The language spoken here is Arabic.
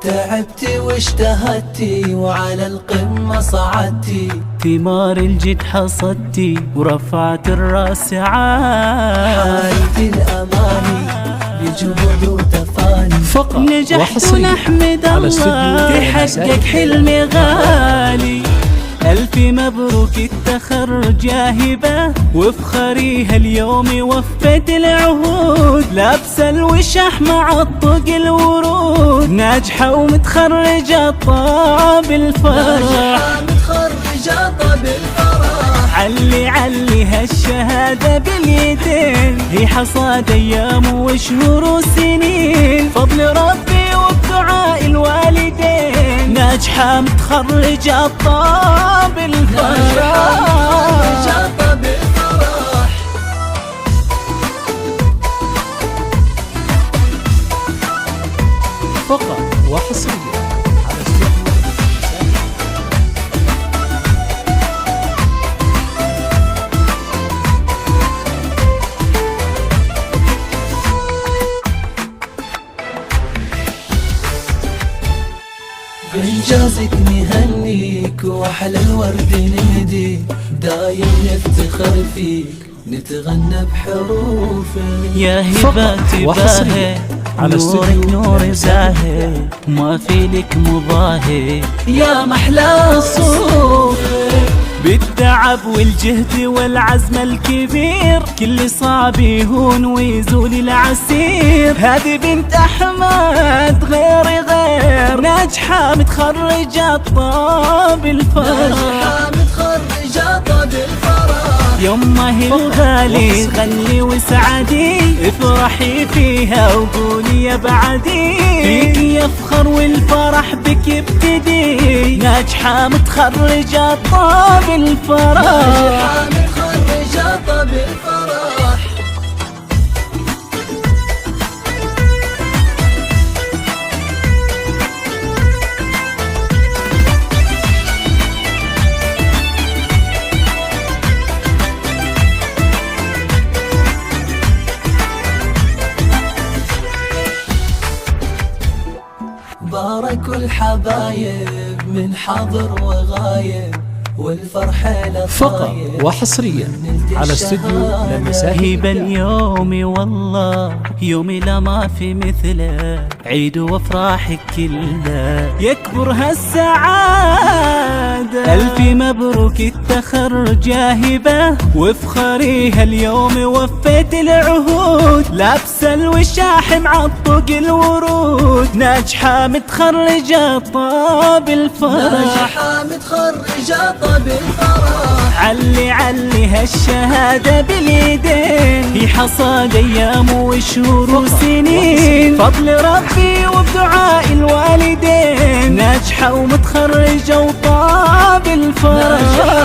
تعبتي واجتهدتي وعلى القمة صعدتي، ثمار الجد حصدتي ورفعت الراس عالي. حالتي الأماني بجهود وتفاني، فقط نجحت ونحمد الله تحقق حلمي غالي. ألف مبروك التخرج يا هبة، وافخري هاليوم وفيت العهود. لابسة الوشاح مع الطق الورود، ناجحة ومتخرجة طاب الفرح. علي هالشهادة باليدين، هي حصاد أيام وشهور وسنين. فضل ربي وبدعاء الوالدين، ناجحة متخرجة طاب الفرح. فقط وحصريا على بإنجازك نهنيك وأحلى الورد نهديك، دايم نفتخر فيك نتغنى بحروفك. يا هبة تباهي نورك نور زاهي، ما في لك مضاهي يا محلى صوفك. بالتعب والجهد والعزم الكبير، كل صعب يهون ويزول العسير. هذه بنت أحمد غير ناجحة متخرجة طاب الفرح. يما هي الغالي غني وسعدي، افرحي فيها وقولي يا بعدي. فيك يفخر والفرح بك يبتدي، ناجحة متخرجة طاب الفرح. بارك الحبايب من حاضر وغايب، والفرحة لطايب. فقط وحصريا على استوديو لمساهي. هبة اليوم والله يومي لا ما في مثله، عيد وافراحك كلها يكبر هالسعادة. ألف مبروك التخرج يا هبة، وافخري هاليوم وفيت العهود. لابسة الوشاح مع الطق الورود، ناجحة متخرجة طاب الفرح. علي هالشهادة باليدين، هي حصاد أيام وشهور وسنين. فضل ربي وبدعاء الوالدين، ناجحة ومتخرجة وطاب الفرح.